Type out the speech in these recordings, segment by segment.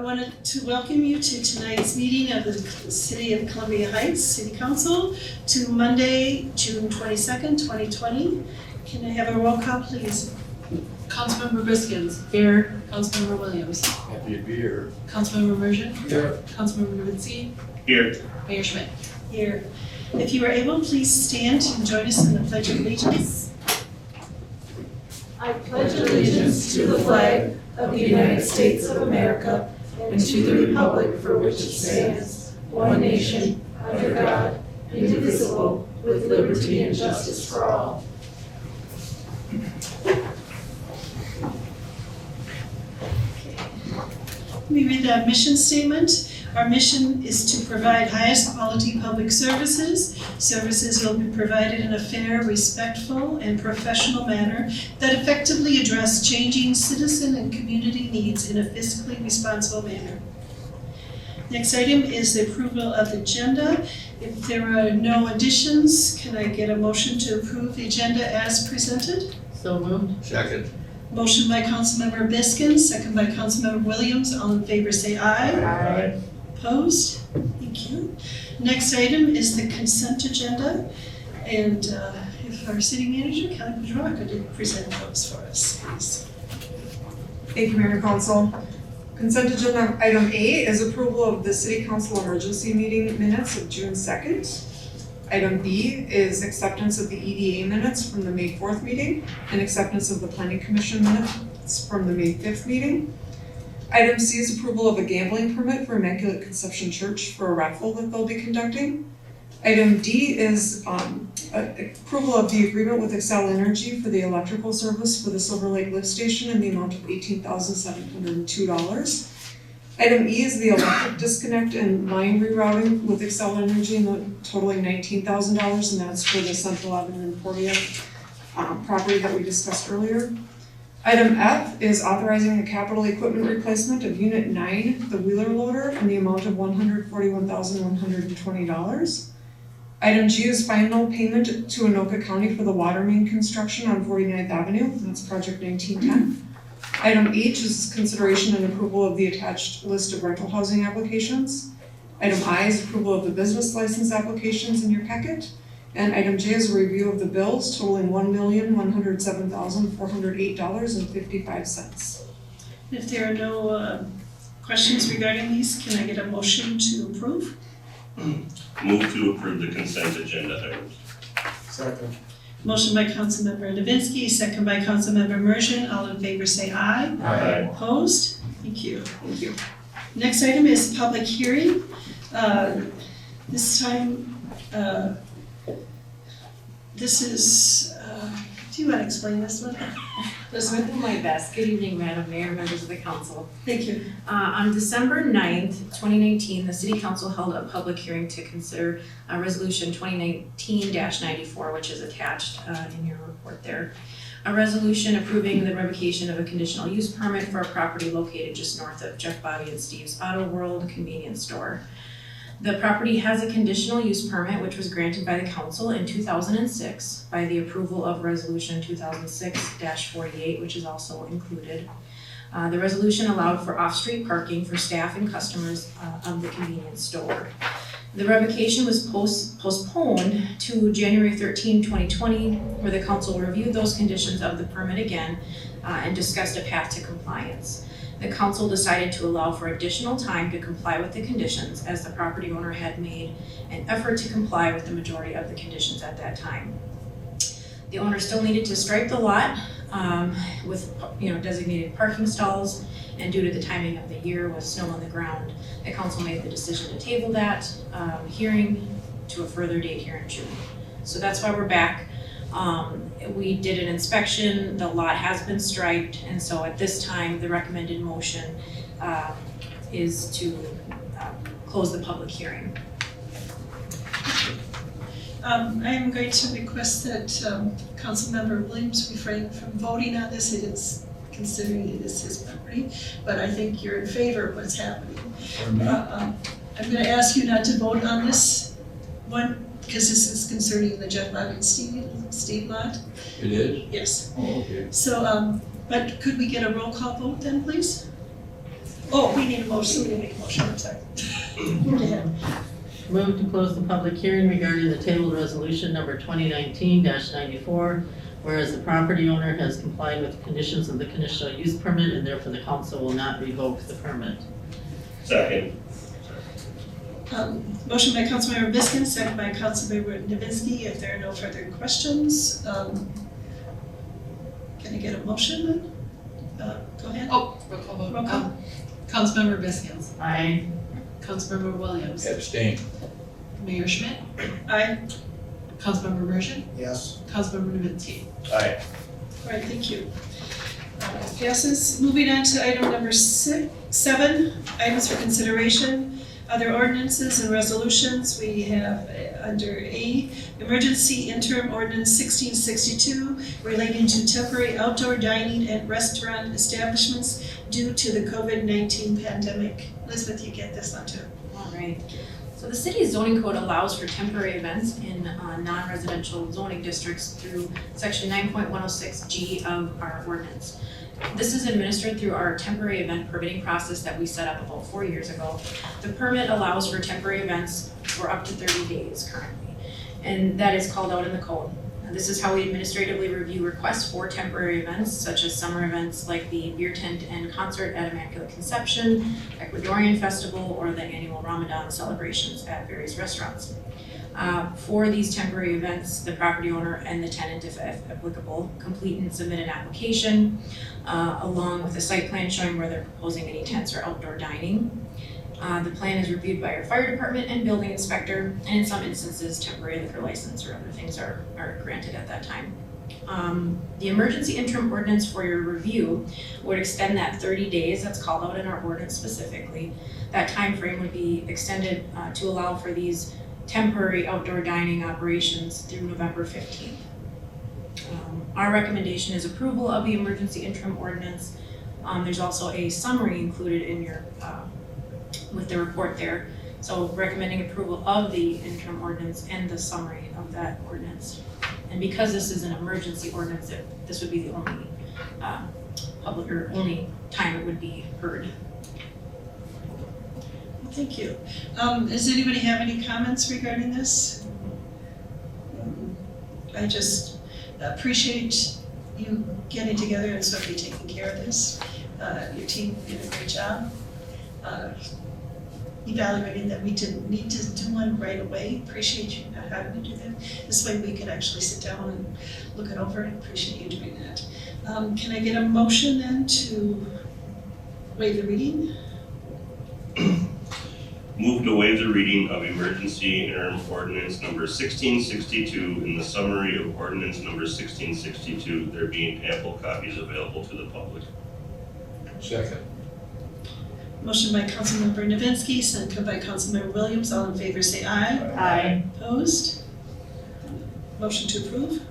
I wanted to welcome you to tonight's meeting of the City of Columbia Heights City Council to Monday, June 22nd, 2020. Can I have a roll call, please? Councilmember Biskins. Here. Councilmember Williams. Happy to be here. Councilmember Mergen. Here. Councilmember Novitsky. Here. Mayor Schmidt. Here. If you are able, please stand and join us in the Pledge of Allegiance. I pledge allegiance to the flag of the United States of America and to the republic for which it stands, one nation, under God, indivisible, with liberty and justice for all. Let me read the mission statement. Our mission is to provide highest quality public services. Services will be provided in a fair, respectful, and professional manner that effectively address changing citizen and community needs in a fiscally responsible manner. Next item is the approval of the agenda. If there are no additions, can I get a motion to approve the agenda as presented? So moved. Second. Motion by Councilmember Biskins, second by Councilmember Williams. All in favor say aye. Aye. Opposed? Thank you. Next item is the consent agenda. And if our city manager, Kelly Pedroia, could present those for us, please. Thank you, Mayor and Council. Consent agenda item A is approval of the City Council emergency meeting minutes of June 2nd. Item B is acceptance of the EDA minutes from the May 4th meeting and acceptance of the Planning Commission minutes from the May 5th meeting. Item C is approval of a gambling permit for Immaculate Conception Church for a raffle that they'll be conducting. Item D is approval of the agreement with Xcel Energy for the electrical service for the Silver Lake lift station in the amount of $18,702. Item E is the electric disconnect and line rerouting with Xcel Energy in the totaling $19,000, and that's for the Central Avenue and Portia property that we discussed earlier. Item F is authorizing a capital equipment replacement of Unit 9, the wheeler loader, in the amount of $141,120. Item G is final payment to Anoka County for the water main construction on 49th Avenue, that's project 1910. Item H is consideration and approval of the attached list of rental housing applications. Item I is approval of the business license applications in your packet. And item J is a review of the bills totaling $1,107,408.55. If there are no questions regarding these, can I get a motion to approve? Move to approve the consent agenda items. Second. Motion by Councilmember Levinsky, second by Councilmember Mergen. All in favor say aye. Aye. Opposed? Thank you. Thank you. Next item is public hearing. This time, this is, do you want to explain this one? Elizabeth will do my best. Good evening, Madam Mayor, members of the council. Thank you. On December 9th, 2019, the City Council held a public hearing to consider Resolution 2019-94, which is attached in your report there. A resolution approving the revocation of a conditional use permit for a property located just north of Jeff Bobby and Steve's Auto World convenience store. The property has a conditional use permit which was granted by the council in 2006 by the approval of Resolution 2006-48, which is also included. The resolution allowed for off-street parking for staff and customers of the convenience store. The revocation was postponed to January 13, 2020, where the council reviewed those conditions of the permit again and discussed a path to compliance. The council decided to allow for additional time to comply with the conditions as the property owner had made an effort to comply with the majority of the conditions at that time. The owner still needed to stripe the lot with designated parking stalls, and due to the timing of the year with snow on the ground, the council made the decision to table that hearing to a further date here in June. So that's why we're back. We did an inspection, the lot has been striped, and so at this time, the recommended motion is to close the public hearing. I am going to request that Councilmember Williams refrain from voting on this. It is considering it is his property, but I think you're in favor of what's happening. I'm going to ask you not to vote on this one because this is concerning the Jeff Bobby and Steve lot. It is? Yes. Oh, okay. So, but could we get a roll call vote then, please? Oh, we need a motion, somebody make a motion, I'm sorry. Go ahead. Move to close the public hearing regarding the tabled resolution number 2019-94, whereas the property owner has complied with the conditions of the conditional use permit and therefore the council will not revoke the permit. Second. Motion by Councilmember Biskins, second by Councilmember Nowinski. If there are no further questions, can I get a motion then? Go ahead. Oh, roll call vote. Roll call. Councilmember Biskins, Aye. Councilmember Williams, Abstain. Mayor Schmidt, Aye. Councilmember Merschman, Yes. Councilmember Nowinski. Aye. All right, thank you. Passes. Moving on to item number 7, items for consideration. Other ordinances and resolutions, we have under A, emergency interim ordinance 1662 relating to temporary outdoor dining at restaurant establishments due to the COVID-19 pandemic. Elizabeth, you get this one too. All right. So the city's zoning code allows for temporary events in non-residential zoning districts through section 9.106G of our ordinance. This is administered through our temporary event permitting process that we set up about 4 years ago. The permit allows for temporary events for up to 30 days currently, and that is called out in the code. This is how we administratively review requests for temporary events, such as summer events like the beer tent and concert at Immaculate Conception, Ecuadorian Festival, or the annual Ramadan celebrations at various restaurants. For these temporary events, the property owner and the tenant, if applicable, complete and submit an application along with a site plan showing where they're proposing any tents or outdoor dining. The plan is reviewed by our fire department and building inspector, and in some instances, temporary liquor license or other things are granted at that time. The emergency interim ordinance for your review would extend that 30 days that's called out in our ordinance specifically. That time frame would be extended to allow for these temporary outdoor dining operations through November 15th. Our recommendation is approval of the emergency interim ordinance. There's also a summary included in your with the report there. So recommending approval of the interim ordinance and the summary of that ordinance. And because this is an emergency ordinance, this would be the only public or only time it would be heard. Thank you. Does anybody have any comments regarding this? I just appreciate you getting together and sort of taking care of this. Your team did a great job. Evaluating that we didn't need to do one right away. Appreciate you not having to do that. This way we could actually sit down and look it over, and appreciate you doing that. Can I get a motion then to waive the reading? Move to waive the reading of emergency interim ordinance number 1662 in the summary of ordinance number 1662, there being ample copies available to the public. Second. Motion by Councilmember Nowinski, second by Councilmember Williams. All in favor say aye. Aye. Opposed? Motion to approve?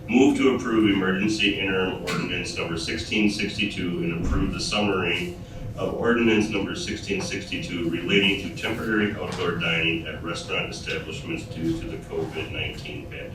Move to approve emergency interim ordinance number 1662 and approve the summary of ordinance number 1662 relating to temporary outdoor dining at restaurant establishments due to the COVID-19 pandemic.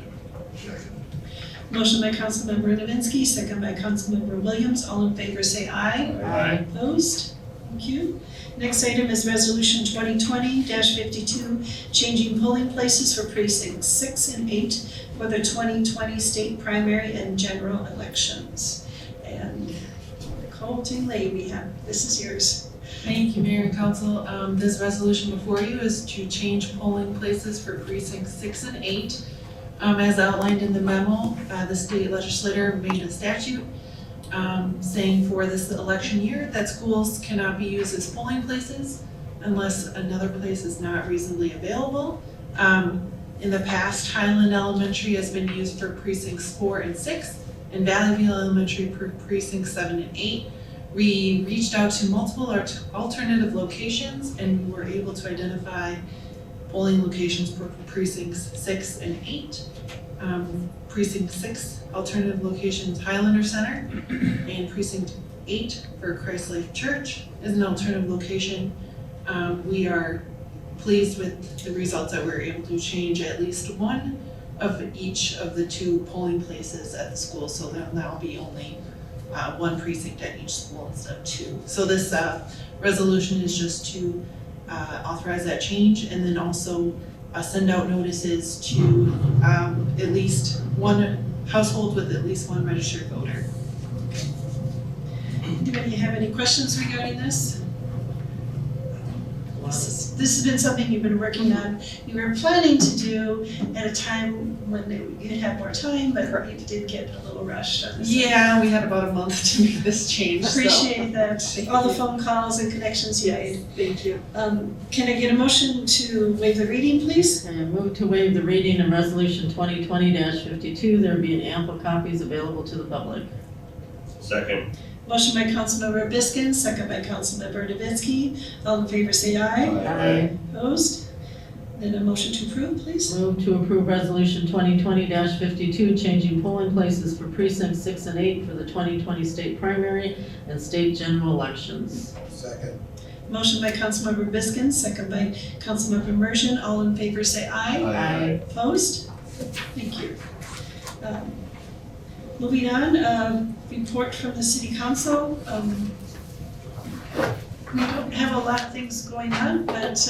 Motion by Councilmember Nowinski, second by Councilmember Williams. All in favor say aye. Aye. Opposed? Thank you. Next item is Resolution 2020-52, changing polling places for precincts 6 and 8 for the 2020 state primary and general elections. And Nicole Tingley, this is yours. Thank you, Mayor and Council. This resolution before you is to change polling places for precincts 6 and 8. As outlined in the memo, the state legislature made a statute saying for this election year that schools cannot be used as polling places unless another place is not reasonably available. In the past, Highland Elementary has been used for precincts 4 and 6, and Valley View Elementary for precincts 7 and 8. We reached out to multiple alternative locations and we were able to identify polling locations for precincts 6 and 8. Precinct 6 alternative locations Highlander Center, and precinct 8 for Christ Life Church is an alternative location. We are pleased with the results that we were able to change at least one of each of the 2 polling places at the school, so there'll now be only one precinct at each school instead of two. So this resolution is just to authorize that change and then also send out notices to at least one household with at least one registered voter. Anybody have any questions regarding this? This has been something you've been working on. You were planning to do at a time when you'd have more time, but you did get a little rushed on this. Yeah, we had about a month to make this change, so. Appreciate that, all the phone calls and connections you made. Thank you. Can I get a motion to waive the reading, please? And move to waive the reading of Resolution 2020-52, there being ample copies available to the public. Second. Motion by Councilmember Biskin, second by Councilmember Davidsky. All in favor say aye. Aye. Opposed? Then a motion to approve, please. Move to approve Resolution 2020-52, changing polling places for precincts 6 and 8 for the 2020 state primary and state general elections. Second. Motion by Councilmember Biskin, second by Councilmember Merschman. All in favor say aye. Aye. Opposed? Thank you. Moving on, report from the City Council. We don't have a lot of things going on, but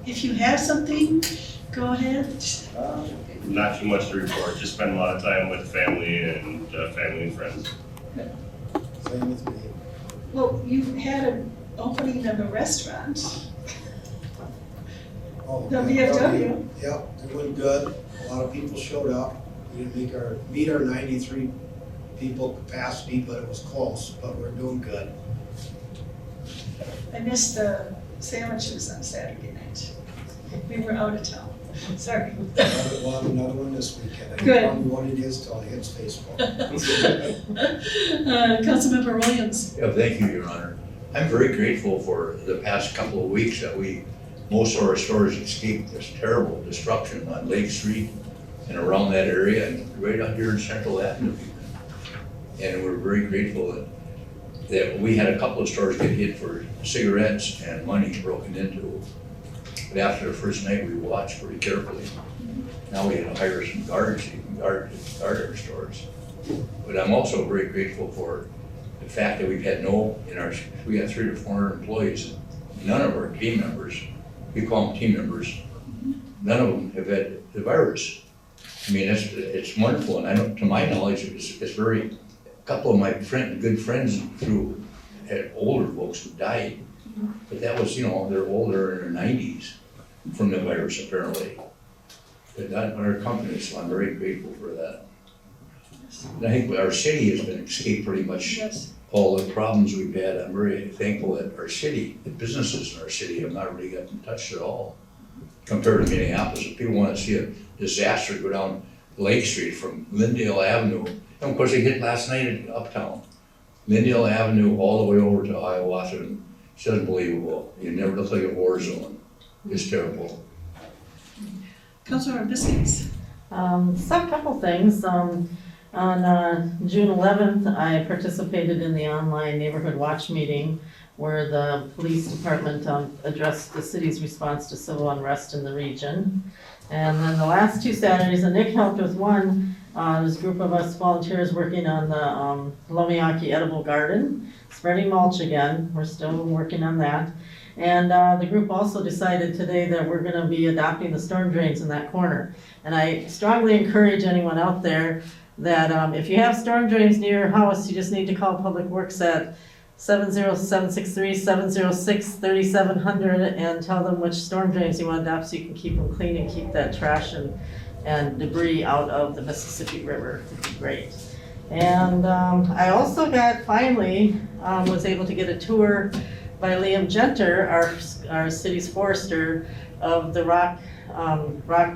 if you have something, go ahead. Not too much to report, just spend a lot of time with family and friends. Same with me. Well, you had an opening of a restaurant, Oh, the VFW. Yep, it went good. A lot of people showed up. We didn't meet our 93 people capacity, but it was close, but we're doing good. I missed the sandwiches on Saturday night. We were out of town. Sorry. We'll have another one this weekend. I Good. can tell you what it is till it hits Facebook. Councilmember Williams. Yeah, thank you, Your Honor. I'm very grateful for the past couple of weeks that most of our stores escaped this terrible destruction on Lake Street and around that area and right out here in Central Avenue. And we're very grateful that we had a couple of stores get hit for cigarettes and money broken into. But after the first night, we watched pretty carefully. Now we had to hire some guards to guard our stores. But I'm also very grateful for the fact that we got 300 to 400 employees. None of our team members, we call them team members, none of them have had the virus. I mean, it's wonderful, and to my knowledge, it's a couple of my good friends had older folks who died, but that was, they're older in their 90s from the virus apparently. But not our company, so I'm very grateful for that. And I think our city has been escaped pretty much all the problems we've had. I'm very thankful that our city, the businesses in our city have not really gotten touched at all compared to Minneapolis. If people want to see a disaster go down Lake Street from Lyndale Avenue, and of course they hit last night in Uptown. Lyndale Avenue all the way over to Hiawatha. It's unbelievable. It never looks like a war zone. It's terrible. Councilmember Biskins. So a couple things. On June 11th, I participated in the online neighborhood watch meeting where the police department addressed the city's response to civil unrest in the region. And then the last two Saturdays, and Nick helped with one, there's a group of us volunteers working on the Lomiaki Edible Garden, spreading mulch again. We're still working on that. And the group also decided today that we're gonna be adopting the storm drains in that corner. And I strongly encourage anyone out there that if you have storm drains near your house, you just need to call Public Works at 70763-706-3700 and tell them which storm drains you want to adopt so you can keep them clean and keep that trash and debris out of the Mississippi River. It'd be great. And I also finally was able to get a tour by Liam Genter, our city's forester, of the rock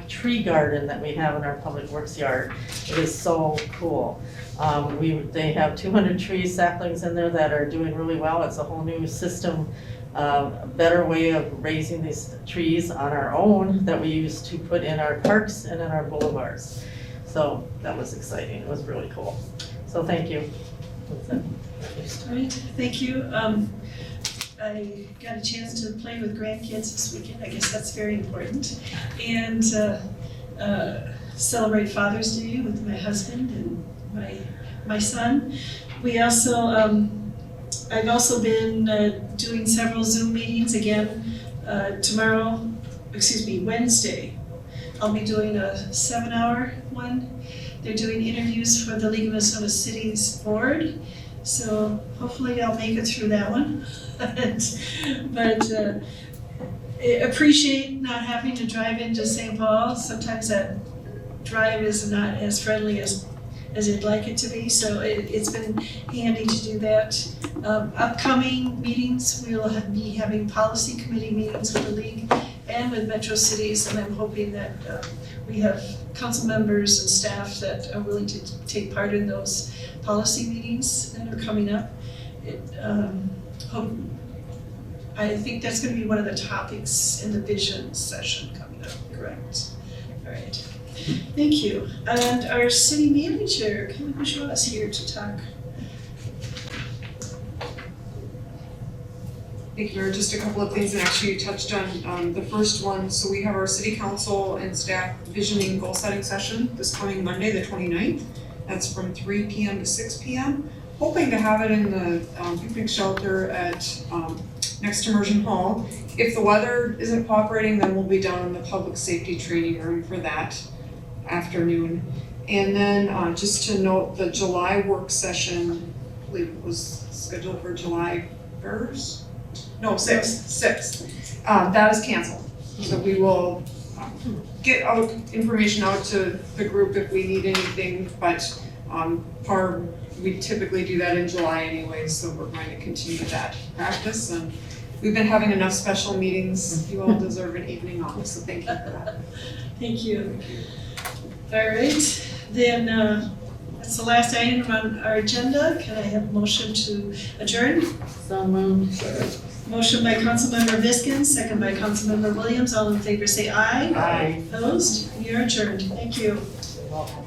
tree garden that we have in our Public Works yard. It is so cool. They have 200 saplings in there that are doing really well. It's a whole new system, a better way of raising these trees on our own that we use to put in our parks and in our boulevards. So that was exciting. It was really cool. So thank you. That's it. All right, thank you. I got a chance to play with grandkids this weekend. I guess that's very important. And celebrate Father's Day with my husband and my son. We also, I've also been doing several Zoom meetings again. Wednesday, I'll be doing a 7-hour one. They're doing interviews for the League of Minnesota Cities Board, so hopefully I'll make it through that one. But I appreciate not having to drive into St. Paul. Sometimes that drive is not as friendly as you'd like it to be, so it's been handy to do that. Upcoming meetings, we'll be having policy committee meetings with the League and with Metro Cities, and I'm hoping that we have council members and staff that are willing to take part in those policy meetings that are coming up. I think that's gonna be one of the topics in the vision session coming up, correct? All right, thank you. And our city manager, Kelly Bourgeois, is here to talk. Thank you, Mayor. Just a couple of things, and actually you touched on the first one. So we have our city council and staff visioning goal setting session this coming Monday, the 29th. That's from 3 p.m. to 6 p.m. Hoping to have it in the picnic shelter at next to Immersion Hall. If the weather isn't cooperating, then we'll be down in the public safety training room for that afternoon. And then just to note, the July work session, I believe it was scheduled for July 1st? No, 6th. That is canceled. So we will get out information out to the group if we need anything, but we typically do that in July anyway, so we're going to continue that practice. And we've been having enough special meetings. You all deserve an evening off, so thank you for that. Thank you. All right, then that's the last item on our agenda. Can I have a motion to adjourn? So moved. Motion by Councilmember Viskins, second by Councilmember Williams. All in favor say aye. Aye. Opposed? We are adjourned. Thank you. Welcome.